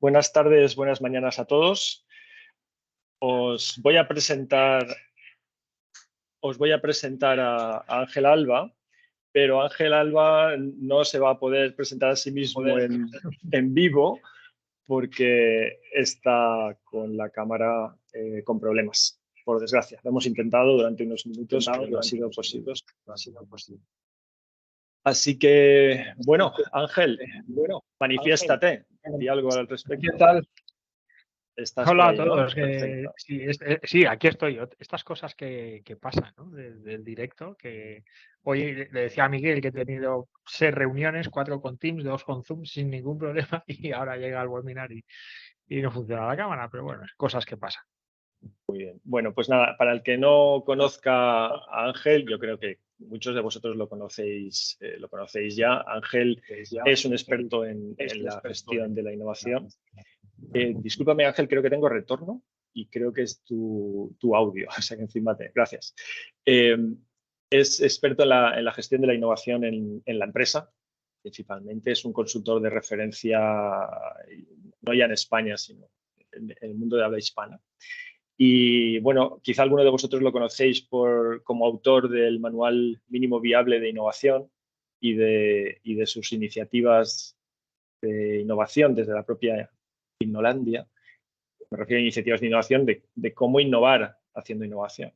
Buenas tardes, buenas mañanas a todos. Os voy a presentar a Ángel Alba, pero Ángel Alba no se va a poder presentar a sí mismo en vivo porque está con la cámara con problemas, por desgracia. Lo hemos intentado durante unos minutos, pero no ha sido posible. Así que, bueno, Ángel, manifiéstate, di algo al respecto. ¿Qué tal? Estás Hola por ahí, a ¿no? todos. Perfecto. Sí, aquí estoy. Estas cosas que pasan, ¿no? Del directo, que hoy le decía a Miguel que he tenido 6 reuniones, 4 con Teams, 2 con Zoom sin ningún problema y ahora llega el webinar y no funciona la cámara, pero bueno, cosas que pasan. Muy bien. Bueno, pues nada, para el que no conozca a Ángel, yo creo que muchos de vosotros lo conocéis ya. Ángel es un experto en la gestión de la innovación. Discúlpame, Ángel, creo que tengo retorno y creo que es tu audio. O sea que encima gracias. Es experto en la gestión de la innovación en la empresa. Principalmente es un consultor de referencia, no ya en España, sino en el mundo de habla hispana. Y bueno, quizá alguno de vosotros lo conocéis como autor del Manual Mínimo Viable de Innovación y de sus iniciativas de innovación desde la propia Innolandia. Me refiero a iniciativas de innovación de cómo innovar haciendo innovación.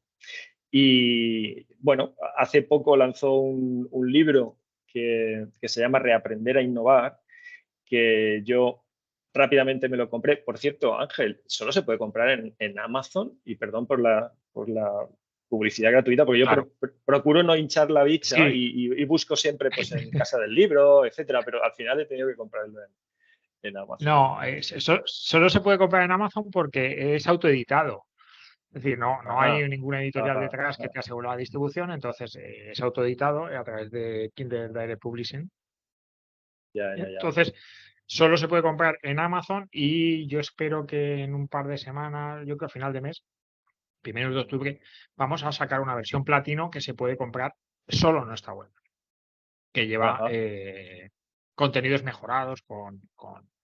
Y bueno, hace poco lanzó un libro que se llama Reaprender a Innovar, que yo rápidamente me lo compré. Por cierto, Ángel, solo se puede comprar en Amazon, y perdón por la publicidad gratuita, porque yo Claro. procuro no hinchar la bicha Sí. y busco siempre pues, en Casa del Libro, etcétera, pero al final he tenido que comprarlo en Amazon. No, solo se puede comprar en Amazon porque es autoeditado. Es decir, no hay ninguna editorial detrás que te asegure la distribución, entonces es autoeditado a través de Kindle Direct Publishing. Ya. Entonces, solo se puede comprar en Amazon y yo espero que en un par de semanas, yo creo que a final de mes, primeros de octubre, vamos a sacar una versión platino que se puede comprar solo en nuestra web, que lleva contenidos mejorados con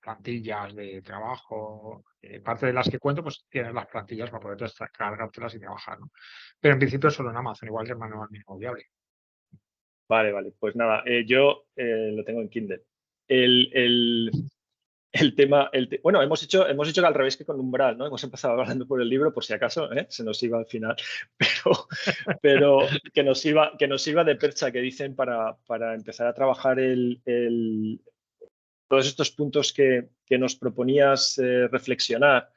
plantillas de trabajo. Parte de las que cuento, pues tienes las plantillas para poder descargártelas y trabajar, ¿no? Pero en principio solo en Amazon, igual que el manual mínimo viable. Vale. Pues nada, yo lo tengo en Kindle. El tema, bueno, hemos hecho que al revés que con Umbral, ¿no? Hemos empezado hablando por el libro, por si acaso, se nos iba al final, pero que nos iba de percha, que dicen para empezar a trabajar todos estos puntos que nos proponías reflexionar.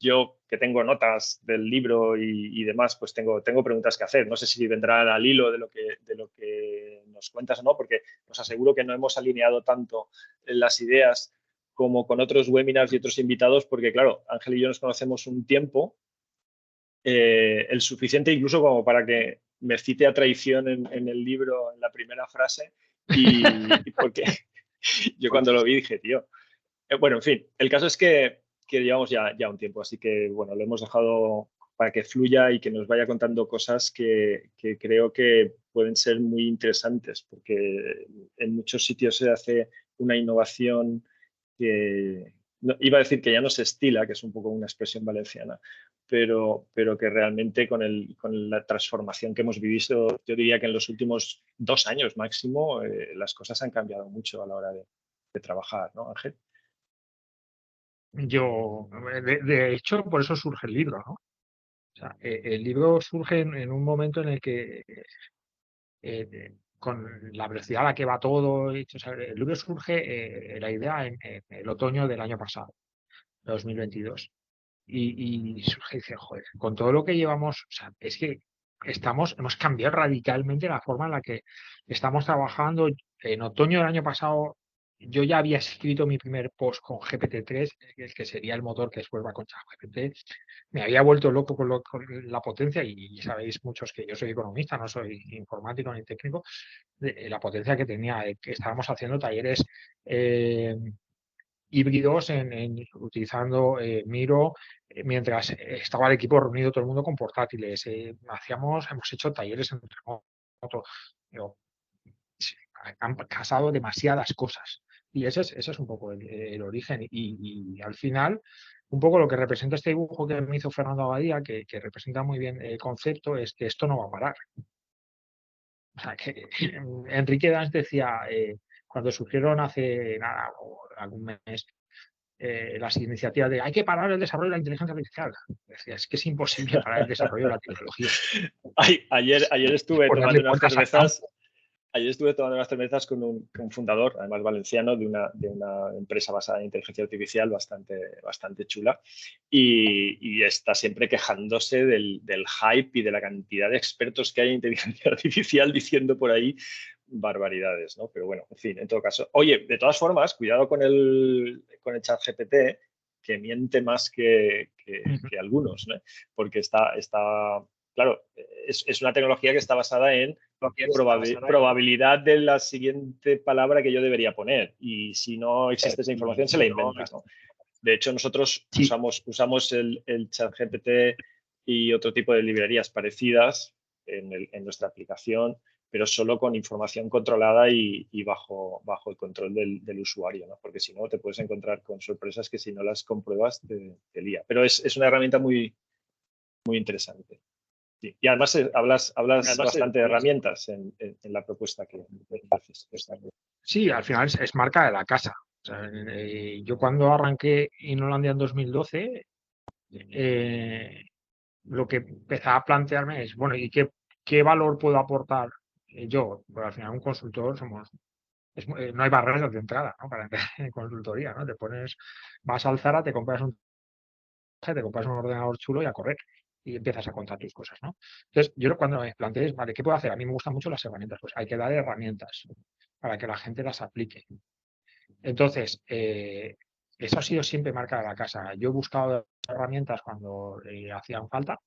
Yo, que tengo notas del libro y demás, pues tengo preguntas que hacer. No sé si vendrán al hilo de lo que nos cuentas o no, porque os aseguro que no hemos alineado tanto las ideas como con otros webinars y otros invitados, porque claro, Ángel y yo nos conocemos un tiempo, el suficiente incluso como para que me cite a traición en el libro en la primera frase, y porque yo cuando lo vi dije, tío, bueno, en fin, el caso es que llevamos ya un tiempo, así que bueno, lo hemos dejado para que fluya y que nos vaya contando cosas que creo que pueden ser muy interesantes, porque en muchos sitios se hace una innovación que iba a decir que ya no se estila, que es un poco una expresión valenciana, pero que realmente con la transformación que hemos vivido, yo diría que en los últimos 2 años máximo, las cosas han cambiado mucho a la hora de trabajar, ¿no, Ángel? De hecho, por eso surge el libro, ¿no? O sea, el libro surge en un momento en el que, con la velocidad a la que va todo, o sea, el libro surge la idea en el otoño del año pasado, 2022. Y surge y dice, joder, con todo lo que llevamos, o sea, es que hemos cambiado radicalmente la forma en la que estamos trabajando. En otoño del año pasado, yo ya había escrito mi primer post con GPT-3, que sería el motor que después va con ChatGPT. Me había vuelto loco con la potencia, y sabéis muchos que yo soy economista, no soy informático ni técnico, de la potencia que tenía, que estábamos haciendo talleres híbridos utilizando Miro, mientras estaba el equipo reunido todo el mundo con portátiles. Hemos hecho talleres en remoto. Digo, han pasado demasiadas cosas Y ese es un poco el origen. Y al final, un poco lo que representa este dibujo que me hizo Fernando Abadía, que representa muy bien el concepto, es que esto no va a parar. O sea, que Enrique Dans decía, cuando surgieron hace nada, o algún mes, las iniciativas de hay que parar el desarrollo de la inteligencia artificial. Decía, es que es imposible parar el desarrollo de la tecnología. Ayer estuve tomando Ponerle unas puertas al campo. cervezas. Ayer estuve tomando unas cervezas con un fundador, además valenciano, de una empresa basada en inteligencia artificial bastante chula, y está siempre quejándose del hype y de la cantidad de expertos que hay en inteligencia artificial diciendo por ahí barbaridades, ¿no? Pero bueno, en fin, en todo caso. Oye, de todas formas, cuidado con el ChatGPT, que miente más que algunos, ¿no? Porque claro, es una tecnología que está basada en probabilidad de la siguiente palabra que yo debería poner. Y si no existe esa información, se la inventa, ¿no? De hecho, nosotros Sí, usamos el ChatGPT y otro tipo de librerías parecidas en nuestra aplicación, pero solo con información controlada y bajo el control del usuario, ¿no? Porque si no, te puedes encontrar con sorpresas que si no las compruebas te lía. Pero es una herramienta muy interesante. Sí. Y además hablas bastante de herramientas en la propuesta que haces. sí, al final es marca de la casa. O sea, yo cuando arranqué Innolandia en 2012, lo que empezaba a plantearme es, bueno, ¿y qué valor puedo aportar yo? Porque al final un consultor no hay barreras de entrada, ¿no? Para entrar en consultoría, ¿no? Vas al Zara, te compras un ordenador chulo y a correr. Y empiezas a contar tus cosas, ¿no? Entonces, yo cuando me planteé, vale, ¿qué puedo hacer? A mí me gustan mucho las herramientas. Pues hay que dar herramientas para que la gente las aplique. Entonces, eso ha sido siempre marca de la casa. Yo he buscado herramientas cuando hacían falta,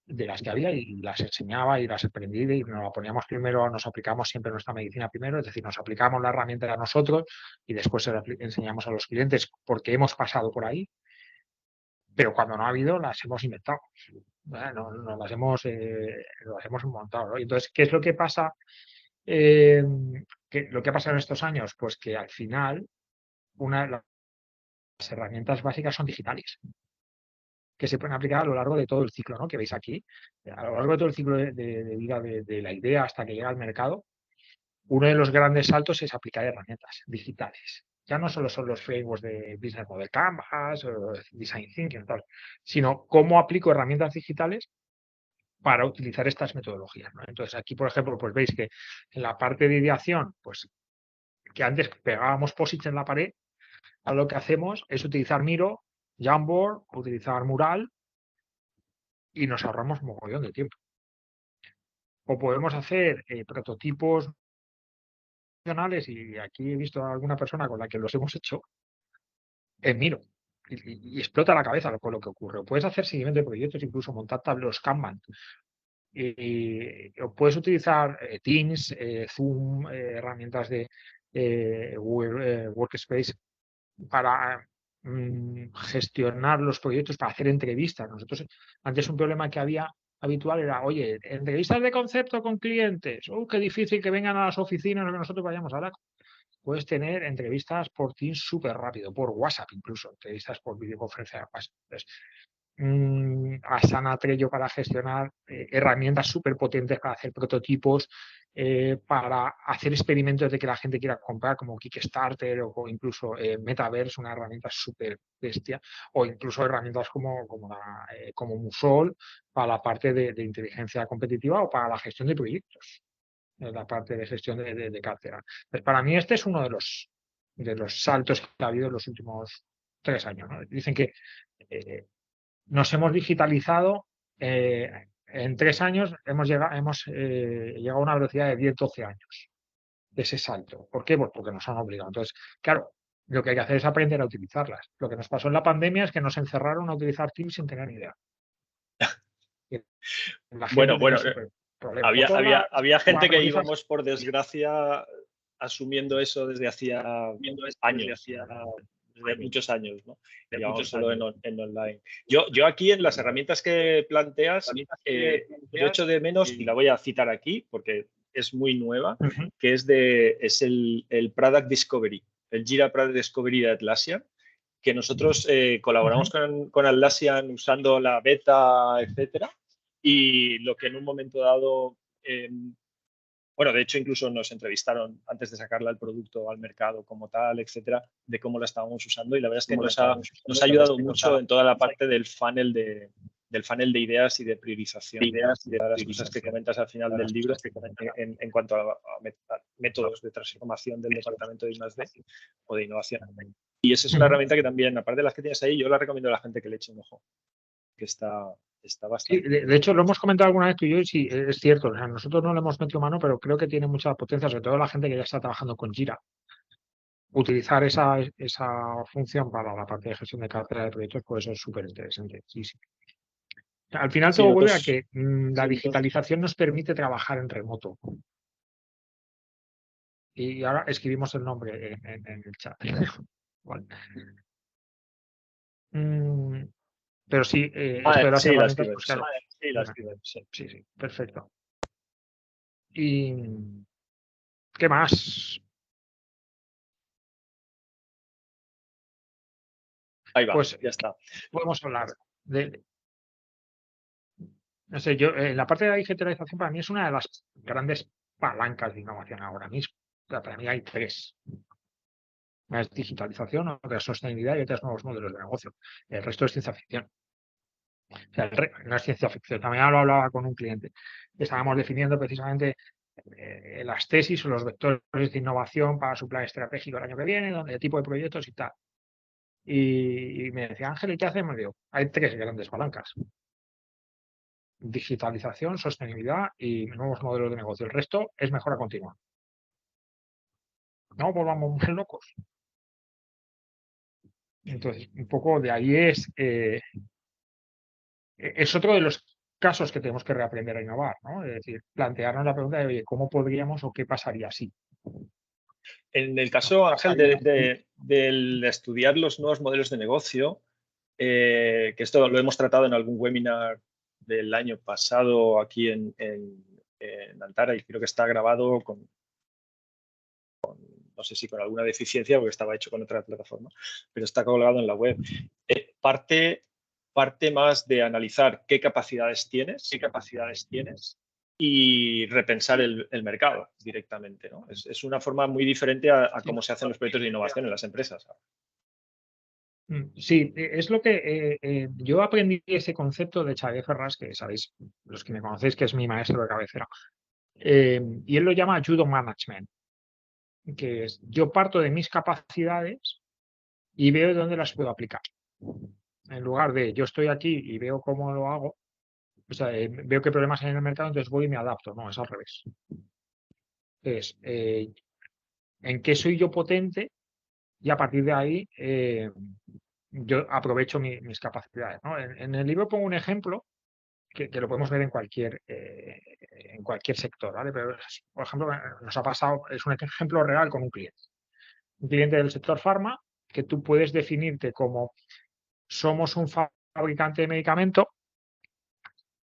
de las que había, y las enseñaba y las aprendí, y nos la poníamos primero, nos aplicamos siempre nuestra medicina primero, es decir, nos aplicamos la herramienta a nosotros y después se la enseñamos a los clientes porque hemos pasado por ahí, pero cuando no ha habido las hemos inventado. No las hemos montado, ¿no? Y entonces, ¿qué es lo que pasa? Lo que ha pasado en estos años, pues que al final las herramientas básicas son digitales, que se pueden aplicar a lo largo de todo el ciclo, ¿no? Que veis aquí, a lo largo de todo el ciclo de vida de la idea hasta que llega al mercado. Uno de los grandes saltos es aplicar herramientas digitales. Ya no solo son los frameworks de Business Model Canvas o Design Thinking, tal, sino cómo aplico herramientas digitales para utilizar estas metodologías, ¿no? Entonces, aquí, por ejemplo, pues veis que en la parte de ideación, pues que antes pegábamos posits en la pared, ahora lo que hacemos es utilizar Miro, Jamboard, utilizar Mural y nos ahorramos un mogollón de tiempo. O podemos hacer prototipos funcionales, y aquí he visto a alguna persona con la que los hemos hecho en Miro. Y explota la cabeza con lo que ocurre. O puedes hacer seguimiento de proyectos, incluso montar tableros Kanban. O puedes utilizar Teams, Zoom, herramientas de Workspace para gestionar los proyectos, para hacer entrevistas. Nosotros, antes un problema que había habitual era, oye, entrevistas de concepto con clientes, qué difícil que vengan a las oficinas o que nosotros vayamos a la... Puedes tener entrevistas por Teams súper rápido, por WhatsApp incluso, entrevistas por videoconferencia de WhatsApp. Entonces, Asana, Trello para gestionar, herramientas súper potentes para hacer prototipos, para hacer experimentos de que la gente quiera comprar, como Kickstarter o incluso Metaverse, una herramienta súper bestia, o incluso herramientas como Musol para la parte de inteligencia competitiva o para la gestión de proyectos, la parte de gestión de cátedra. Pues para mí este es uno de los saltos que ha habido en los últimos 3 años, ¿no? Dicen que nos hemos digitalizado, en 3 años hemos llegado a una velocidad de 10-12 años de ese salto. ¿Por qué? Pues porque nos han obligado. Entonces, claro, lo que hay que hacer es aprender a utilizarlas. Lo que nos pasó en la pandemia es que nos encerraron a utilizar Teams sin tener ni idea. La gente Bueno, tenía ese problema. había gente que Aterrizas. íbamos, por desgracia, asumiendo eso desde hacía años, desde muchos años, ¿no? Llevamos solo en online. Yo aquí en las herramientas que planteas, yo echo de menos, y la voy a citar aquí porque es muy nueva, que es el Product Discovery. el Jira Product Discovery de Atlassian, que nosotros colaboramos con Atlassian usando la beta, etcétera, y lo que en un momento dado, bueno, de hecho incluso nos entrevistaron antes de sacarla el producto al mercado como tal, etcétera, de cómo la estábamos usando, y la verdad es que nos ha ayudado mucho en toda la parte del funnel de ideas y de priorización. De las cosas que comentas al final del libro en cuanto a métodos de transformación del departamento de I+D o de innovación. Y esa es una herramienta que también, aparte de las que tienes ahí, yo la recomiendo a la gente que le eche un ojo, que está bastante. Sí, de hecho, lo hemos comentado alguna vez tú y yo, y sí, es cierto. O sea, nosotros no le hemos metido mano, pero creo que tiene mucha potencia, sobre todo la gente que ya está trabajando con Jira. Utilizar esa función para la parte de gestión de cartera de proyectos, pues eso es súper interesante. Sí, sí. Al final Sí, todo vuelve a que la digitalización nos permite trabajar en remoto. Y ahora escribimos el nombre en el chat. Vale. Pero sí, esto de las sí, las herramientas, pues claro. Sí, perfecto. ¿Y qué más? Ahí va, Pues ya está. podemos hablar de, no sé, yo, la parte de la digitalización para mí es una de las grandes palancas de innovación ahora mismo. O sea, para mí hay tres. Una es digitalización, otra es sostenibilidad y otra es nuevos modelos de negocio. El resto es ciencia ficción. O sea, no es ciencia ficción. También lo hablaba con un cliente. Estábamos definiendo precisamente las tesis o los vectores de innovación para su plan estratégico el año que viene, donde tipo de proyectos y tal. Y me decía, Ángel, ¿y qué hacemos? Digo, hay tres grandes palancas. Digitalización, sostenibilidad y nuevos modelos de negocio. El resto es mejora continua. No volvamos muy locos. Entonces, un poco de ahí es otro de los casos que tenemos que reaprender a innovar, ¿no? Es decir, plantearnos la pregunta de, oye, ¿cómo podríamos o qué pasaría si? En el caso, Ángel, del estudiar los nuevos modelos de negocio, que esto lo hemos tratado en algún webinar del año pasado aquí en Altara, y creo que está grabado con, no sé si con alguna deficiencia, porque estaba hecho con otra plataforma, pero está colgado en la web. Parte más de analizar qué capacidades tienes y repensar el mercado directamente, ¿no? Es una forma muy diferente a cómo se hacen los proyectos de innovación en las empresas. Sí, es lo que yo aprendí ese concepto de Xavier Ferrás, que sabéis, los que me conocéis, que es mi maestro de cabecera, y él lo llama judo management, que es yo parto de mis capacidades y veo dónde las puedo aplicar. En lugar de yo estoy aquí y veo cómo lo hago, o sea, veo qué problemas hay en el mercado, entonces voy y me adapto. No, es al revés. Es en qué soy yo potente y a partir de ahí yo aprovecho mis capacidades, ¿no? En el libro pongo un ejemplo que lo podemos ver en cualquier sector, ¿vale? Pero, por ejemplo, nos ha pasado, es un ejemplo real con un cliente. Un cliente del sector farma que tú puedes definirte como somos un fabricante de medicamento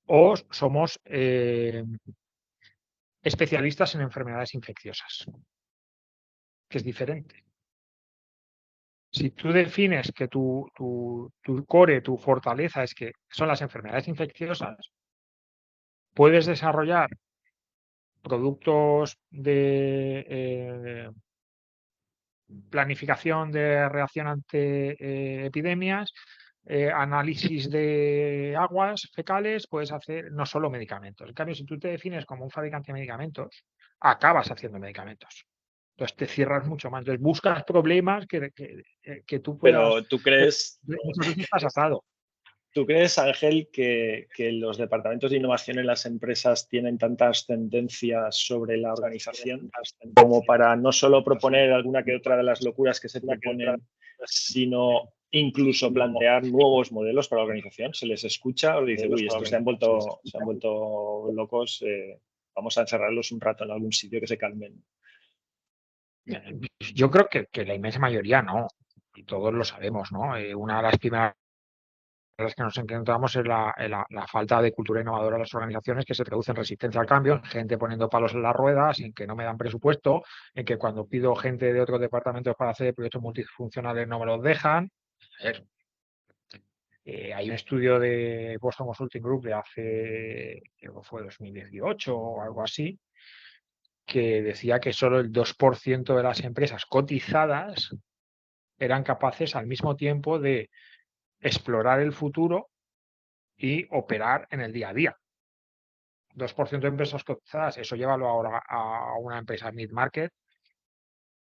o somos especialistas en enfermedades infecciosas, que es diferente. Si tú defines que tu core, tu fortaleza es que son las enfermedades infecciosas, puedes desarrollar productos de planificación de reacción ante epidemias, análisis de aguas fecales, puedes hacer no solo medicamentos. En cambio, si tú te defines como un fabricante de medicamentos, acabas haciendo medicamentos. Entonces te cierras mucho más. Entonces buscas problemas que tú puedas. Pero ¿tú crees, Muchas veces estás atado. Ángel, que los departamentos de innovación en las empresas tienen tantas tendencias sobre la organización como para no solo proponer alguna que otra de las locuras que se proponen, sino incluso plantear nuevos modelos para la organización? ¿Se les escucha o dice, uy, estos se han vuelto locos, vamos a encerrarlos un rato en algún sitio que se calmen? Yo creo que la inmensa mayoría no, y todos lo sabemos, ¿no? Una de las primeras barreras que nos encontramos es la falta de cultura innovadora en las organizaciones, que se traduce en resistencia al cambio, en gente poniendo palos en las ruedas, en que no me dan presupuesto, en que cuando pido gente de otros departamentos para hacer proyectos multifuncionales no me los dejan. A ver, hay un estudio de Boston Consulting Group de hace, creo que fue 2018 o algo así, que decía que solo el 2% de las empresas cotizadas eran capaces al mismo tiempo de explorar el futuro y operar en el día a día. 2% de empresas cotizadas, eso llévalo ahora a una empresa mid-market.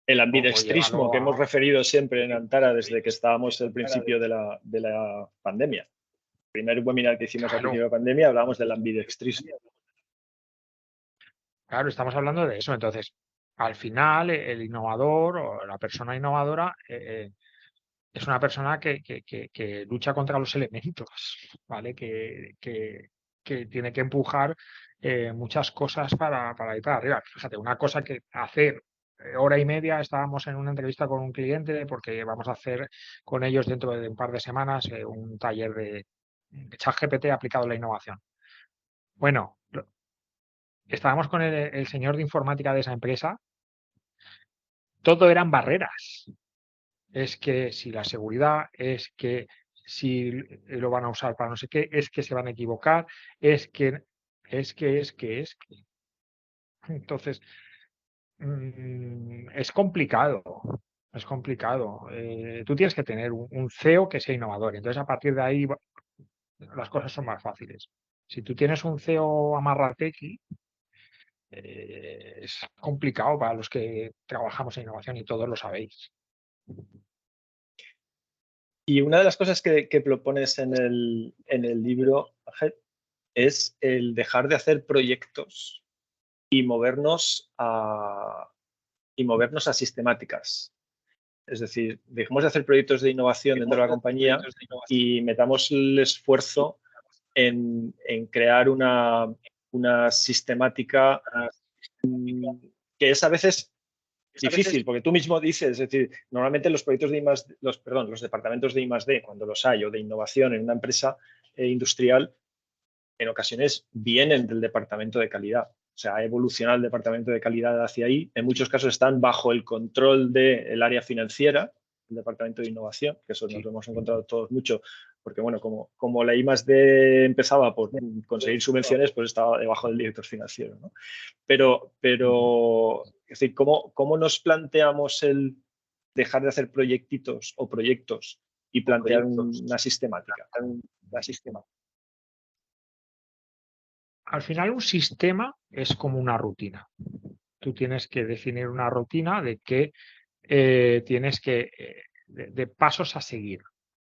El ambidextrismo que hemos referido siempre en Antara desde que estábamos al principio de la pandemia. El primer webinar que hicimos al principio de la pandemia hablábamos del ambidextrismo. Claro, estamos hablando de eso. Entonces, al final, el innovador o la persona innovadora es una persona que lucha contra los elementos, ¿vale? Que tiene que empujar muchas cosas para ir para arriba. Fíjate, una cosa que hacer hora y media, estábamos en una entrevista con un cliente porque vamos a hacer con ellos dentro de un par de semanas un taller de ChatGPT aplicado a la innovación. Bueno, estábamos con el señor de informática de esa empresa, todo eran barreras. Es que si la seguridad, es que si lo van a usar para no sé qué, es que se van a equivocar, es que. Entonces, es complicado, es complicado. Tú tienes que tener un CEO que sea innovador. Entonces, a partir de ahí, las cosas son más fáciles. Si tú tienes un CEO amarratequi, es complicado para los que trabajamos en innovación y todos lo sabéis. Y una de las cosas que propones en el libro, Ángel, es el dejar de hacer proyectos y movernos a sistemáticas. Es decir, dejemos de hacer proyectos de innovación dentro de la compañía y metamos el esfuerzo en crear una sistemática que es a veces difícil, porque tú mismo dices, es decir, normalmente los proyectos de los departamentos de I+D, cuando los hay, o de innovación en una empresa industrial, en ocasiones vienen del departamento de calidad. O sea, ha evolucionado el departamento de calidad hacia ahí. En muchos casos están bajo el control del área financiera, el departamento de innovación, que eso nos lo hemos encontrado todos mucho, porque bueno, como la I+D empezaba por conseguir subvenciones, pues estaba debajo del director financiero, ¿no? Pero es decir, ¿cómo nos planteamos el dejar de hacer proyectitos o proyectos y plantear una sistemática? Al final, un sistema es como una rutina. Tú tienes que definir una rutina de que tienes que de pasos a seguir,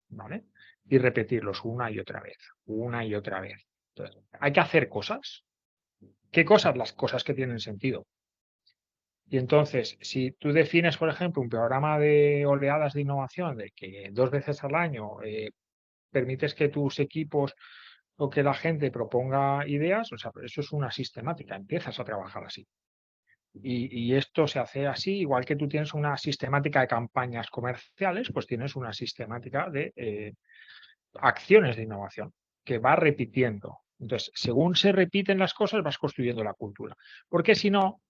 ¿vale? Y repetirlos una y otra vez, una y otra vez. Entonces, hay que hacer cosas. ¿Qué cosas? Las cosas que tienen sentido. Y entonces, si tú defines, por ejemplo, un programa de oleadas de innovación de que 2 veces al año permites que tus equipos o que la gente proponga ideas, o sea, eso es una sistemática, empiezas a trabajar así. Y esto se hace así, igual que tú tienes una sistemática de campañas comerciales, pues tienes una sistemática de acciones de innovación que va repitiendo. Entonces, según se repiten las cosas, vas construyendo la cultura. Porque si no,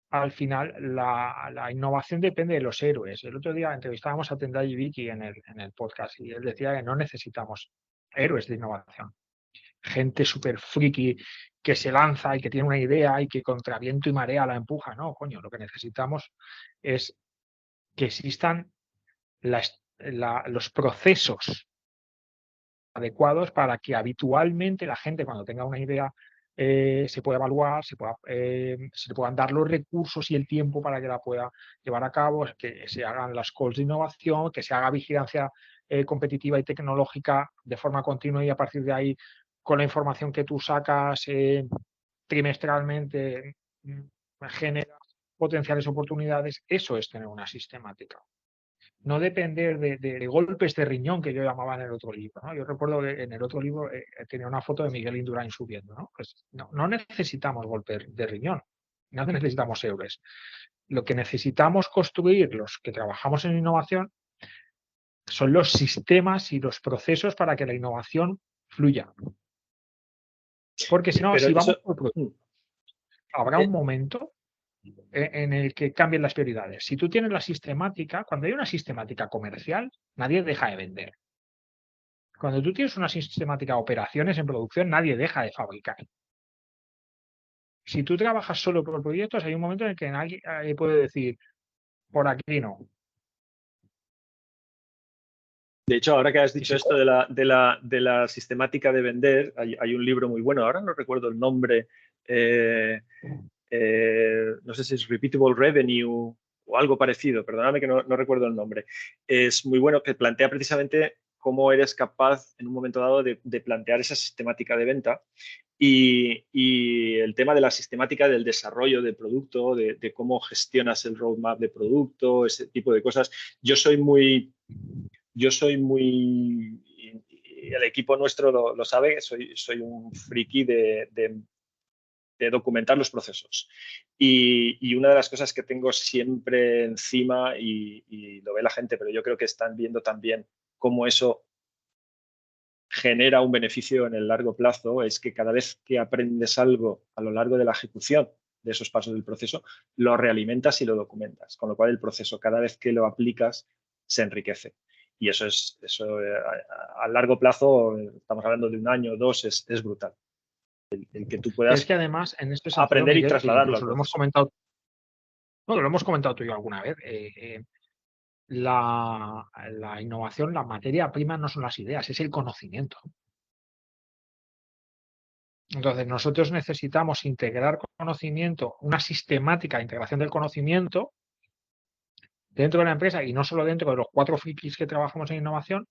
al final la innovación depende de los héroes. El otro día entrevistábamos a Tendayi Vicky en el podcast y él decía que no necesitamos héroes de innovación. Gente súper friki que se lanza y que tiene una idea y que contra viento y marea la empuja. No, coño, lo que necesitamos es que existan los procesos adecuados para que habitualmente la gente, cuando tenga una idea, se pueda evaluar, se le puedan dar los recursos y el tiempo para que la pueda llevar a cabo, que se hagan las calls de innovación, que se haga vigilancia competitiva y tecnológica de forma continua y a partir de ahí, con la información que tú sacas trimestralmente, genera potenciales oportunidades. Eso es tener una sistemática. No depender de golpes de riñón que yo llamaba en el otro libro, ¿no? Yo recuerdo que en el otro libro tenía una foto de Miguel Indurain subiendo, ¿no? Pues no necesitamos golpes de riñón, no necesitamos héroes. Lo que necesitamos construir los que trabajamos en innovación son los sistemas y los procesos para que la innovación fluya. Porque si no, Pero si vamos eso, por producto, habrá un momento en el que cambien las prioridades. Si tú tienes la sistemática, cuando hay una sistemática comercial, nadie deja de vender. Cuando tú tienes una sistemática de operaciones en producción, nadie deja de fabricar. Si tú trabajas solo por proyectos, hay un momento en el que nadie puede decir, por aquí no. de hecho, ahora que has dicho esto de la sistemática de vender, hay un libro muy bueno, ahora no recuerdo el nombre, no sé si es Repeatable Revenue o algo parecido, perdóname que no recuerdo el nombre. Es muy bueno, que plantea precisamente cómo eres capaz en un momento dado de plantear esa sistemática de venta y el tema de la sistemática del desarrollo del producto, de cómo gestionas el roadmap de producto, ese tipo de cosas. Yo soy muy, y el equipo nuestro lo sabe, soy un friki de documentar los procesos. Y una de las cosas que tengo siempre encima, y lo ve la gente, pero yo creo que están viendo también cómo eso genera un beneficio en el largo plazo, es que cada vez que aprendes algo a lo largo de la ejecución de esos pasos del proceso, lo realimentas y lo documentas, con lo cual el proceso cada vez que lo aplicas se enriquece. Y eso a largo plazo, estamos hablando de un año o dos, es brutal. El que tú Pero es que puedas además, en este sentido, aprender y Miguel, trasladarlo al incluso lo hemos proceso. comentado, no, lo hemos comentado tú y yo alguna vez, la innovación, la materia prima no son las ideas, es el conocimiento. Entonces, nosotros necesitamos integrar conocimiento, una sistemática de integración del conocimiento dentro de la empresa y no solo dentro de los 4 frikis que trabajamos en innovación,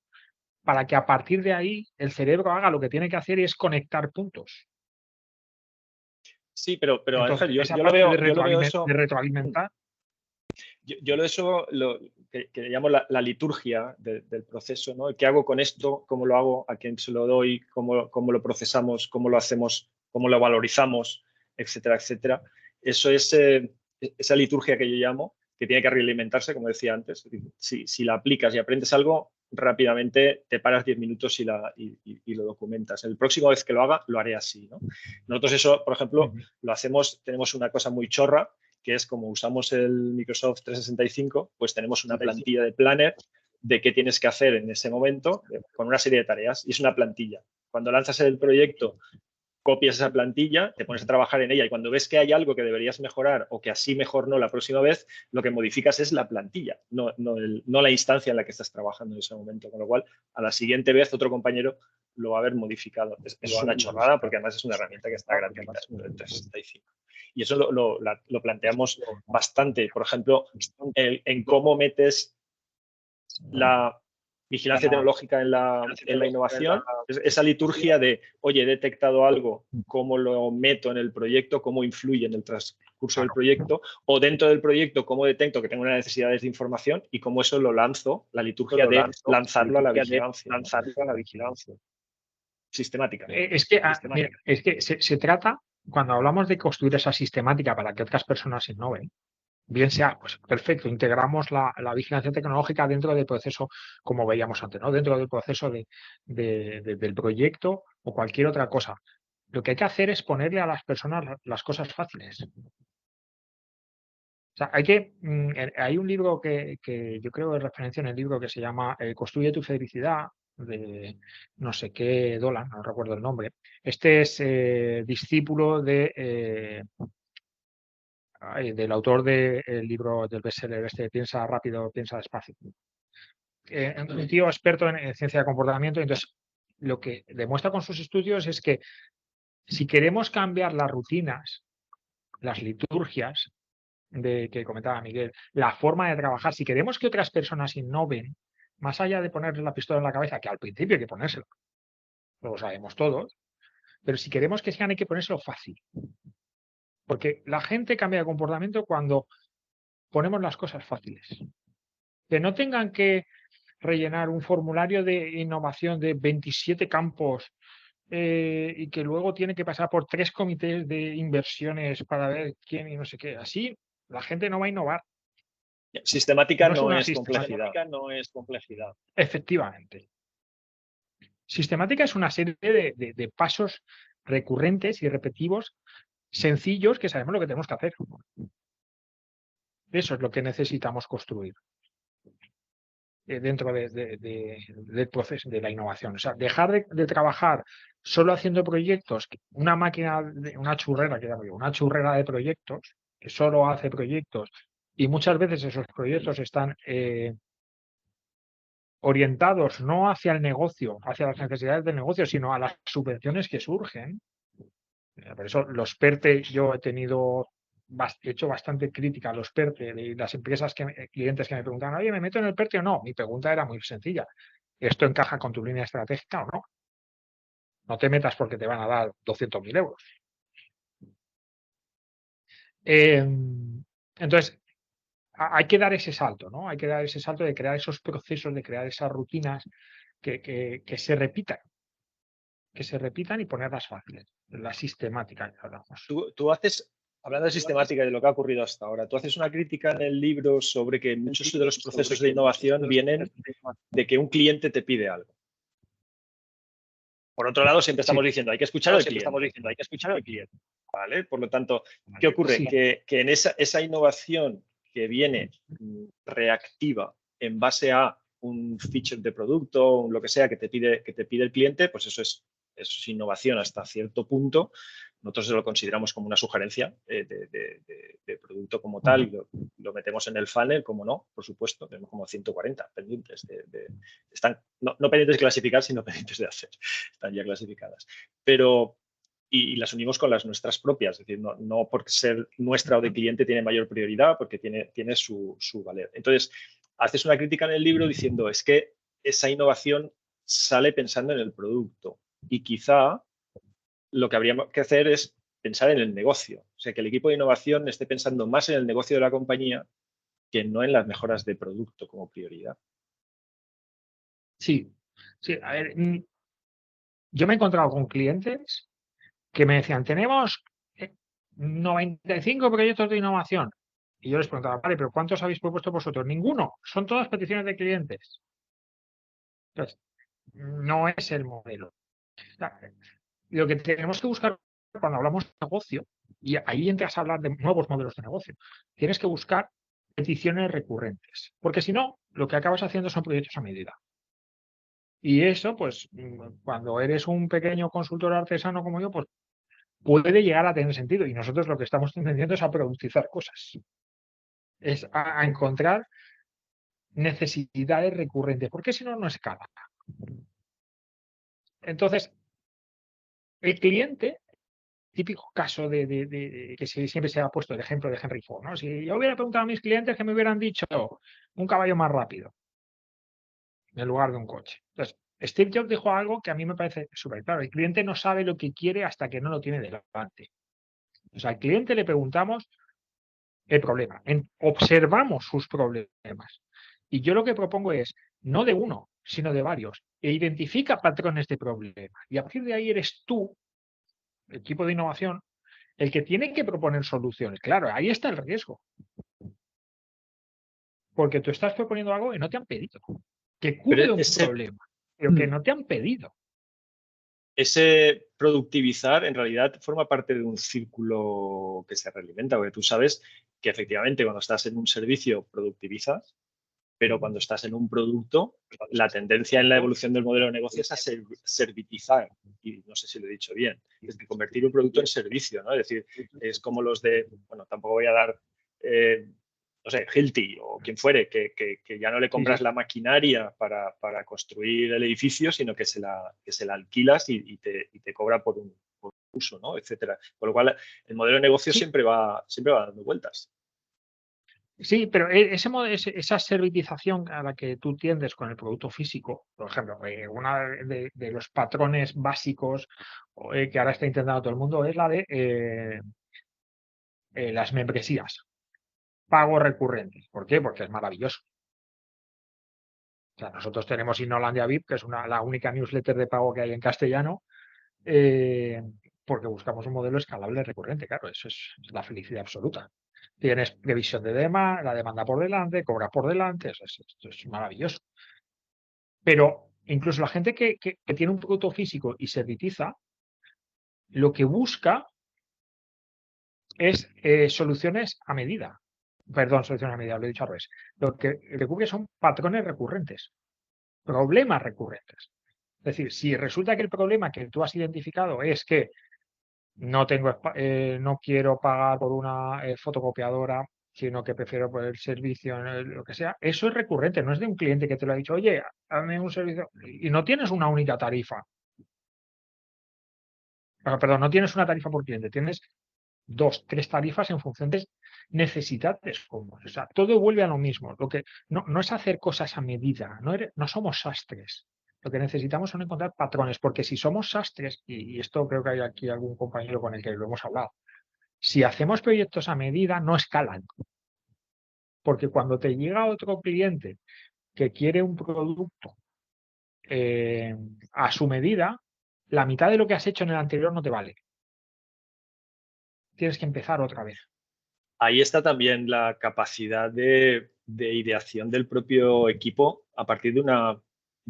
para que a partir de ahí el cerebro haga lo que tiene que hacer y es conectar puntos. Sí, pero Entonces, Ángel, esa parte yo lo veo de eso, retroalimentar, yo eso que llamo la liturgia del proceso, ¿no? ¿Qué hago con esto? ¿Cómo lo hago? ¿A quién se lo doy? ¿Cómo lo procesamos? ¿Cómo lo hacemos? ¿Cómo lo valorizamos? Etcétera, etcétera. Eso es esa liturgia que yo llamo, que tiene que realimentarse, como decía antes. Si la aplicas y aprendes algo, rápidamente te paras 10 minutos y lo documentas. El próximo vez que lo haga, lo haré así, ¿no? Nosotros eso, por ejemplo, lo hacemos, tenemos una cosa muy chorra, que es como usamos el Microsoft 365, pues tenemos una plantilla de planner de qué tienes que hacer en ese momento con una serie de tareas y es una plantilla. Cuando lanzas el proyecto, copias esa plantilla, te pones a trabajar en ella y cuando ves que hay algo que deberías mejorar o que así mejor no la próxima vez, lo que modificas es la plantilla, no la instancia en la que estás trabajando en ese momento. Con lo cual, a la siguiente vez otro compañero lo va a haber modificado. Es una chorrada porque además es una herramienta que está gratuita dentro del 365. Y eso lo planteamos bastante. Por ejemplo, en cómo metes la vigilancia tecnológica en la innovación, esa liturgia de, oye, he detectado algo, cómo lo meto en el proyecto, cómo influye en el transcurso del proyecto, o dentro del proyecto, cómo detecto que tengo unas necesidades de información y cómo eso lo lanzo, la liturgia de lanzarlo a la vigilancia, ¿no? Sistemáticamente. Mira, es que se trata, cuando hablamos de construir esa sistemática para que otras personas innoven, bien sea, pues perfecto, integramos la vigilancia tecnológica dentro del proceso, como veíamos antes, ¿no? Dentro del proceso del proyecto o cualquier otra cosa. Lo que hay que hacer es ponerle a las personas las cosas fáciles. O sea, hay un libro que yo creo que es referencia en el libro que se llama Construye tu felicidad, de no sé qué Dolan, no recuerdo el nombre. Este es discípulo del autor del libro del bestseller este, Piensa rápido, piensa despacio. Un tío experto en ciencia de comportamiento. Entonces, lo que demuestra con sus estudios es que si queremos cambiar las rutinas, las liturgias que comentaba Miguel, la forma de trabajar, si queremos que otras personas innoven, más allá de ponerle la pistola en la cabeza, que al principio hay que ponérselo, lo sabemos todos, pero si queremos que sean hay que ponérselo fácil. Porque la gente cambia de comportamiento cuando ponemos las cosas fáciles. Que no tengan que rellenar un formulario de innovación de 27 campos y que luego tiene que pasar por 3 comités de inversiones para ver quién y no sé qué. Así la gente no va a innovar. Sistemática No es no una es complejidad. Efectivamente. Sistemática es una serie de pasos recurrentes y repetitivos, sencillos, que sabemos lo que tenemos que hacer. Eso es lo que necesitamos construir dentro del proceso de la innovación. O sea, dejar de trabajar solo haciendo proyectos, una máquina, una churrera, que llamo yo, una churrera de proyectos, que solo hace proyectos, y muchas veces esos proyectos están orientados no hacia el negocio, hacia las necesidades del negocio, sino a las subvenciones que surgen. Por eso los PERTE, yo he hecho bastante crítica a los PERTE de las empresas, clientes que me preguntaban, oye, ¿me meto en el PERTE o no? Mi pregunta era muy sencilla. ¿Esto encaja con tu línea estratégica o no? No te metas porque te van a dar 200.000 euros. Entonces, hay que dar ese salto, ¿no? Hay que dar ese salto de crear esos procesos, de crear esas rutinas que se repitan. Que se repitan y ponerlas fáciles. La sistemática que hablamos. Tú haces, hablando de sistemática y de lo que ha ocurrido hasta ahora, tú haces una crítica en el libro sobre que muchos de los procesos de innovación vienen de que un cliente te pide algo. Por otro lado, siempre estamos diciendo, hay que escuchar al cliente. ¿Vale? Por lo tanto, ¿qué ocurre? Sí. Que en esa innovación que viene reactiva en base a un feature de producto, lo que sea que te pide el cliente, pues eso es innovación hasta cierto punto. Nosotros lo consideramos como una sugerencia de producto como tal, y lo metemos en el funnel, como no, por supuesto, tenemos como 140 pendientes. Están no pendientes de clasificar, sino pendientes de hacer. Están ya clasificadas. Pero y las unimos con las nuestras propias, es decir, no por ser nuestra o de cliente tiene mayor prioridad, porque tiene su valer. Entonces, haces una crítica en el libro diciendo, es que esa innovación sale pensando en el producto y quizá lo que habría que hacer es pensar en el negocio. O sea, que el equipo de innovación esté pensando más en el negocio de la compañía que no en las mejoras de producto como prioridad. Sí, sí. A ver, yo me he encontrado con clientes que me decían, tenemos 95 proyectos de innovación. Y yo les preguntaba, vale, pero ¿cuántos habéis propuesto vosotros? Ninguno. Son todas peticiones de clientes. Entonces, no es el modelo. Lo que tenemos que buscar cuando hablamos de negocio, y ahí entras a hablar de nuevos modelos de negocio, tienes que buscar peticiones recurrentes. Porque si no, lo que acabas haciendo son proyectos a medida. Y eso, pues, cuando eres un pequeño consultor artesano como yo, pues puede llegar a tener sentido. Y nosotros lo que estamos intentando es a productizar cosas. Es a encontrar necesidades recurrentes, porque si no, no escala. Entonces, el cliente, típico caso que siempre se ha puesto el ejemplo de Henry Ford, ¿no? Si yo hubiera preguntado a mis clientes que me hubieran dicho un caballo más rápido en lugar de un coche. Entonces, Steve Jobs dijo algo que a mí me parece súper claro. El cliente no sabe lo que quiere hasta que no lo tiene delante. O sea, al cliente le preguntamos el problema, observamos sus problemas. Y yo lo que propongo es, no de uno, sino de varios, e identifica patrones de problema. Y a partir de ahí eres tú, el equipo de innovación, el que tiene que proponer soluciones. Claro, ahí está el riesgo. Porque tú estás proponiendo algo que no te han pedido, que cubre un problema, pero que no te han pedido. Ese productivizar en realidad forma parte de un círculo que se realimenta, porque tú sabes que efectivamente cuando estás en un servicio productivizas, pero cuando estás en un producto, la tendencia en la evolución del modelo de negocio es a servitizar, y no sé si lo he dicho bien, es que convertir un producto en servicio, ¿no? Es decir, es como los de, bueno, tampoco voy a dar, no sé, Hilti o quien fuere, que ya no le compras la maquinaria para construir el edificio, sino que se la alquilas y te cobra por un uso, ¿no? Etcétera. Con lo cual, el modelo de negocio siempre va dando vueltas. Sí, pero esa servitización a la que tú tiendes con el producto físico, por ejemplo, uno de los patrones básicos que ahora está intentando todo el mundo es la de las membresías, pagos recurrentes. ¿Por qué? Porque es maravilloso. O sea, nosotros tenemos Innolandia VIP, que es la única newsletter de pago que hay en castellano, porque buscamos un modelo escalable recurrente. Claro, eso es la felicidad absoluta. Tienes previsión de demanda, la demanda por delante, cobras por delante, esto es maravilloso. Pero incluso la gente que tiene un producto físico y servitiza, lo que busca es soluciones a medida. Perdón, soluciones a medida, lo he dicho al revés. Lo que cubre son patrones recurrentes, problemas recurrentes. Es decir, si resulta que el problema que tú has identificado es que no quiero pagar por una fotocopiadora, sino que prefiero por el servicio, lo que sea, eso es recurrente, no es de un cliente que te lo ha dicho, oye, hazme un servicio, y no tienes una única tarifa. Perdón, no tienes una tarifa por cliente, tienes 2, 3 tarifas en función de necesidades comunes. O sea, todo vuelve a lo mismo. Lo que no es hacer cosas a medida, no somos sastres. Lo que necesitamos son encontrar patrones, porque si somos sastres, y esto creo que hay aquí algún compañero con el que lo hemos hablado, si hacemos proyectos a medida, no escalan. Porque cuando te llega otro cliente que quiere un producto a su medida, la mitad de lo que has hecho en el anterior no te vale. Tienes que empezar otra vez. Ahí está también la capacidad de ideación del propio equipo a partir de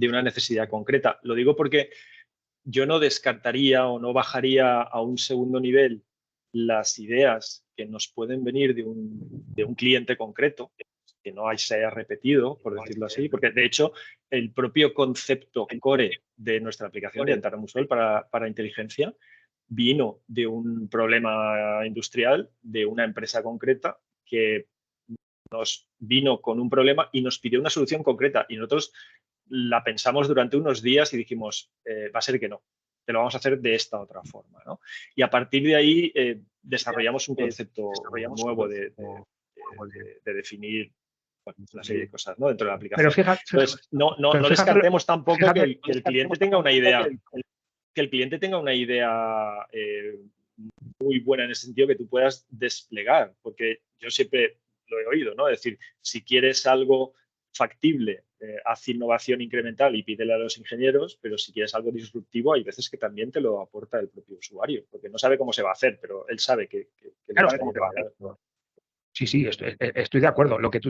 una necesidad concreta. Lo digo porque yo no descartaría o no bajaría a un segundo nivel las ideas que nos pueden venir de un cliente concreto, que no se haya repetido, por decirlo así, porque de hecho el propio concepto core de nuestra aplicación de Antara para inteligencia vino de un problema industrial de una empresa concreta que nos vino con un problema y nos pidió una solución concreta y nosotros la pensamos durante unos días y dijimos, va a ser que no, te lo vamos a hacer de esta otra forma, ¿no? Y a partir de ahí desarrollamos un concepto nuevo de definir una serie de cosas, ¿no?, dentro de la Pero aplicación. fíjate, Entonces, no descartemos tampoco que el cliente tenga una idea, muy buena en ese sentido que tú puedas desplegar, porque yo siempre lo he oído, ¿no? Es decir, si quieres algo factible, haz innovación incremental y pídele a los ingenieros, pero si quieres algo disruptivo, hay veces que también te lo aporta el propio usuario, porque no sabe cómo se va a hacer, pero él sabe que claro, le gustaría que sí, estoy de acuerdo. Lo que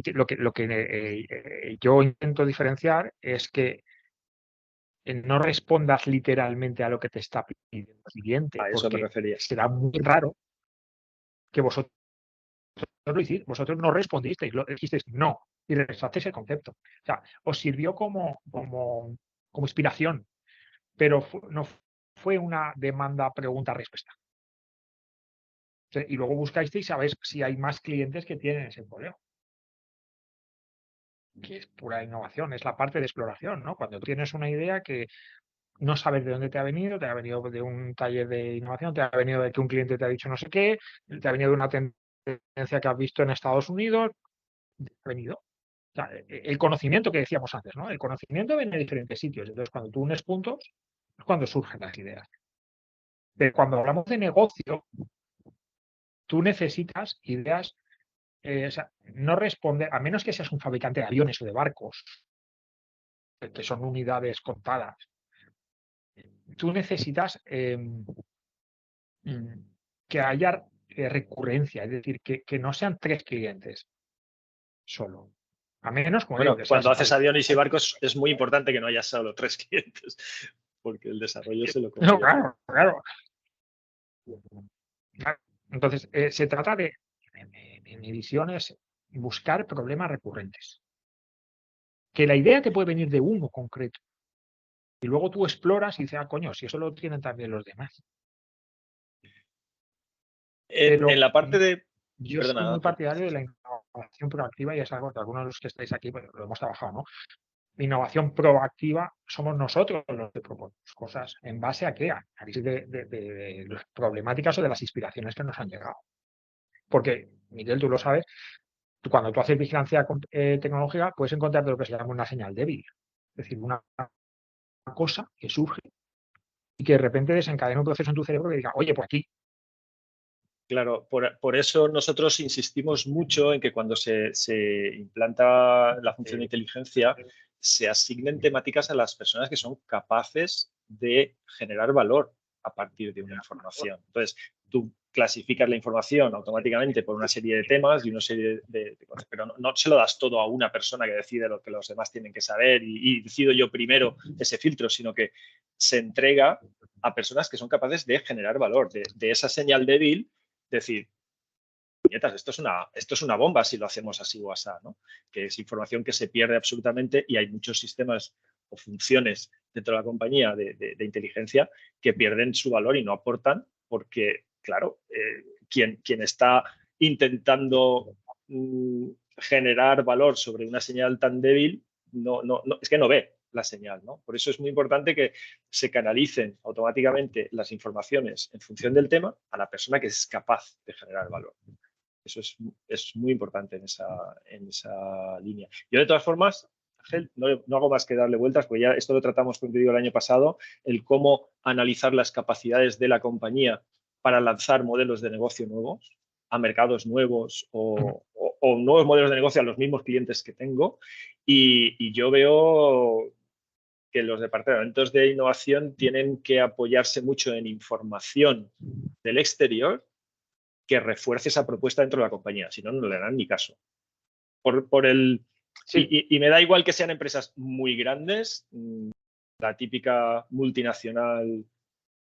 yo intento diferenciar es que no respondas literalmente a lo que te está pidiendo el cliente, a eso me porque refería. será muy raro que vosotros lo hiciste, vosotros no respondisteis, dijisteis no y rechazasteis el concepto. O sea, os sirvió como inspiración, pero no fue una demanda, pregunta, respuesta. Y luego buscáis y sabéis si hay más clientes que tienen ese problema. Que es pura innovación, es la parte de exploración, ¿no? Cuando tienes una idea que no sabes de dónde te ha venido de un taller de innovación, te ha venido de que un cliente te ha dicho no sé qué, te ha venido de una tendencia que has visto en Estados Unidos, te ha venido. O sea, el conocimiento que decíamos antes, ¿no? El conocimiento viene de diferentes sitios. Entonces, cuando tú unes puntos, es cuando surgen las ideas. Pero cuando hablamos de negocio, tú necesitas ideas, o sea, no responde, a menos que seas un fabricante de aviones o de barcos, que son unidades contadas, tú necesitas que haya recurrencia, es decir, que no sean 3 clientes solo. A menos, como digo, Bueno, que seas cuando haces aviones y barcos es muy importante que no haya solo 3 clientes, porque el desarrollo se lo no, complica. claro. Entonces, se trata de mi visión es buscar problemas recurrentes. Que la idea te puede venir de uno concreto. Y luego tú exploras y dices, coño, si eso lo tienen también los demás. En Pero la parte de... yo soy Perdona, muy Ángel. partidario de la innovación proactiva y es algo que algunos de los que estáis aquí pues, lo hemos trabajado, ¿no? La innovación proactiva somos nosotros los que proponemos cosas en base a qué, a análisis de las problemáticas o de las inspiraciones que nos han llegado. Porque, Miguel, tú lo sabes, cuando tú haces vigilancia tecnológica puedes encontrar lo que se llama una señal débil. Es decir, una cosa que surge y que de repente desencadena un proceso en tu cerebro que diga, oye, por aquí. Claro, por eso nosotros insistimos mucho en que cuando se implanta la función de inteligencia se asignen temáticas a las personas que son capaces de generar valor. a partir de una información. Entonces, tú clasificas la información automáticamente por una serie de temas y una serie de cosas, pero no se lo das todo a una persona que decide lo que los demás tienen que saber y decido yo primero ese filtro, sino que se entrega a personas que son capaces de generar valor, de esa señal débil, decir, esto es una bomba si lo hacemos así o así, ¿no? Que es información que se pierde absolutamente y hay muchos sistemas o funciones dentro de la compañía de inteligencia que pierden su valor y no aportan porque, claro, quien está intentando generar valor sobre una señal tan débil, es que no ve la señal, ¿no? Por eso es muy importante que se canalicen automáticamente las informaciones en función del tema a la persona que es capaz de generar valor. Eso es muy importante en esa línea. Yo, de todas formas, Ángel, no hago más que darle vueltas, porque ya esto lo tratamos contigo el año pasado, el cómo analizar las capacidades de la compañía para lanzar modelos de negocio nuevos a mercados nuevos o nuevos modelos de negocio a los mismos clientes que tengo. Y yo veo que los departamentos de innovación tienen que apoyarse mucho en información del exterior que refuerce esa propuesta dentro de la compañía, si no, no le dan ni caso. Sí. Y me da igual que sean empresas muy grandes, la típica multinacional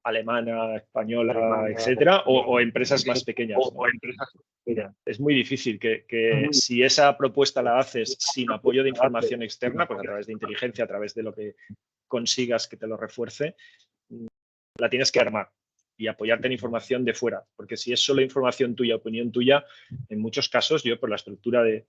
alemana, española, etcétera, o empresas más pequeñas. Es muy difícil que si esa propuesta la haces sin apoyo de información externa, pues a través de inteligencia, a través de lo que consigas que te lo refuerce, la tienes que armar y apoyarte en información de fuera, porque si es solo información tuya, opinión tuya, en muchos casos, yo por la estructura de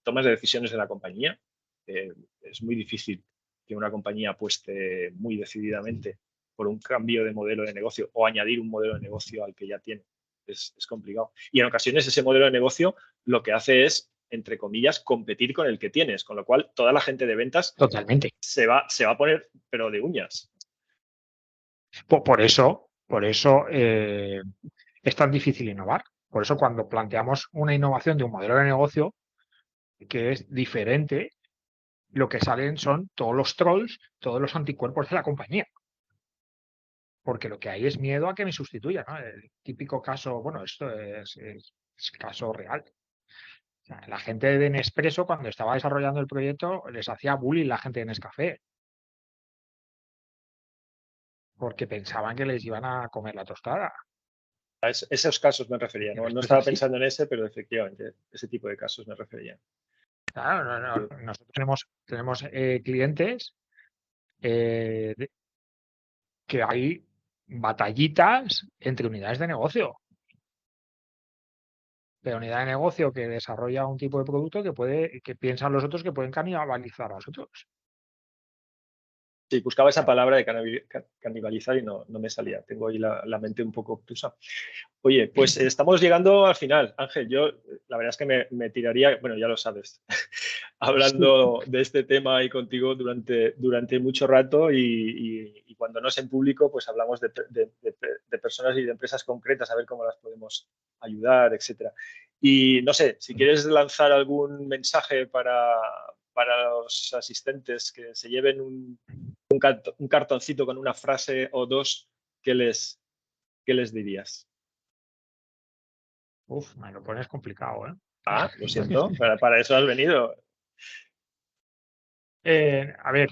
tomas de decisiones de la compañía, es muy difícil que una compañía apueste muy decididamente por un cambio de modelo de negocio o añadir un modelo de negocio al que ya tiene. Es complicado. Y en ocasiones ese modelo de negocio lo que hace es, entre comillas, competir con el que tienes, con lo cual toda la gente de ventas Totalmente. se va a poner, pero de uñas. Por eso es tan difícil innovar. Por eso cuando planteamos una innovación de un modelo de negocio que es diferente, lo que salen son todos los trolls, todos los anticuerpos de la compañía. Porque lo que hay es miedo a que me sustituya, ¿no? El típico caso, bueno, esto es caso real. O sea, la gente de Nespresso, cuando estaba desarrollando el proyecto, les hacía bullying la gente de Nescafé. Porque pensaban que les iban a comer la tostada. A esos casos me refería. No estaba pensando en ese, pero efectivamente, ese tipo de casos me refería. Claro, nosotros tenemos clientes que hay batallitas entre unidades de negocio. De unidad de negocio que desarrolla un tipo de producto que piensan los otros que pueden canibalizar a los otros. Sí, buscaba esa palabra de canibalizar y no me salía. Tengo ahí la mente un poco obtusa. Oye, pues estamos llegando al final. Ángel, yo la verdad es que me tiraría, bueno, ya lo sabes, hablando de este tema ahí contigo durante mucho rato y cuando no es en público, pues hablamos de personas y de empresas concretas, a ver cómo las podemos ayudar, etcétera. Y no sé, si quieres lanzar algún mensaje para los asistentes que se lleven un cartoncito con una frase o dos, ¿qué les dirías? Uf, me lo pones complicado, ¿eh? Ah, lo siento, para eso has venido. A ver,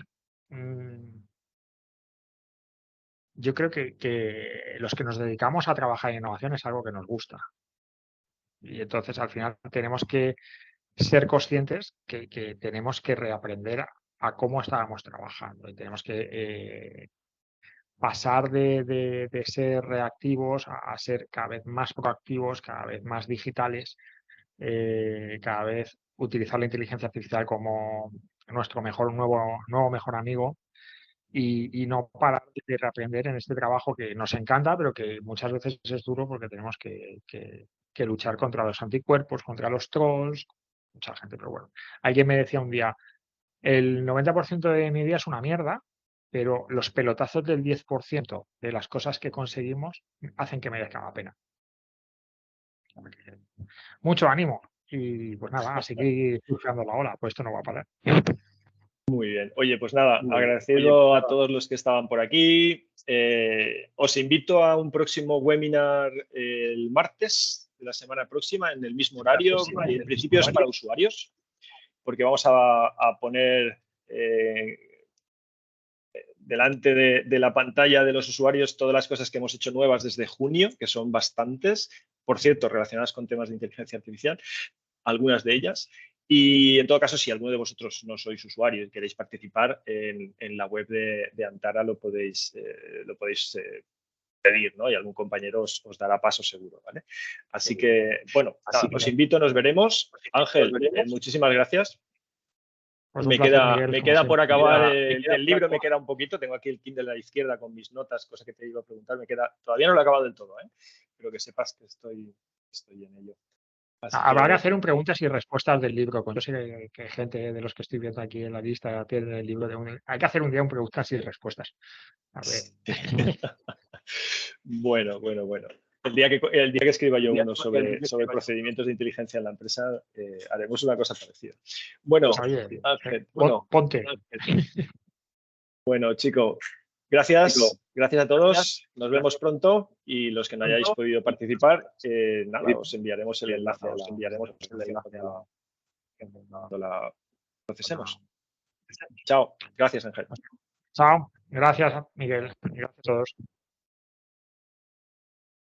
yo creo que los que nos dedicamos a trabajar en innovación es algo que nos gusta. Y entonces al final tenemos que ser conscientes que tenemos que reaprender a cómo estábamos trabajando y tenemos que pasar de ser reactivos a ser cada vez más proactivos, cada vez más digitales, cada vez utilizar la inteligencia artificial como nuestro nuevo mejor amigo y no parar de reaprender en este trabajo que nos encanta, pero que muchas veces es duro porque tenemos que luchar contra los anticuerpos, contra los trolls, mucha gente, pero bueno. Alguien me decía un día, el 90% de mi día es una mierda, pero los pelotazos del 10% de las cosas que conseguimos hacen que merezca la pena. Mucho ánimo y pues nada, a seguir surfeando la ola, pues esto no va a parar. Muy bien. Oye, pues nada, agradecido a todos los que estaban por aquí. Os invito a un próximo webinar el martes de la semana próxima en el mismo horario. En principio es para usuarios, porque vamos a poner delante de la pantalla de los usuarios todas las cosas que hemos hecho nuevas desde junio, que son bastantes, por cierto, relacionadas con temas de inteligencia artificial, algunas de ellas. Y en todo caso, si alguno de vosotros no sois usuario y queréis participar, en la web de Antara lo podéis pedir, ¿no? Y algún compañero os dará paso seguro, ¿vale? Así que, bueno, os invito, nos veremos. Ángel, muchísimas gracias. Pues Me placer, queda, Miguel, me como queda siempre. por acabar el libro, me queda un poquito. Tengo aquí el Kindle a la izquierda con mis notas, cosa que te iba a preguntar. Todavía no lo he acabado del todo, ¿eh? Pero que sepas que estoy en ello. Habrá que hacer un preguntas y respuestas del libro. Pues yo sé que gente de los que estoy viendo aquí en la lista tiene el libro hay que hacer un día un preguntas y respuestas. A ver. Bueno. El día que escriba yo uno sobre procedimientos de inteligencia en la empresa, haremos una cosa parecida. Bueno, Pues, oye, Ángel, ponte. Bueno, chico, gracias a todos. Nos vemos pronto y los que no hayáis podido participar, nada, os enviaremos el enlace a cuando la procesemos. Chao. Gracias, Ángel. Chao. Gracias, Miguel. Gracias a todos.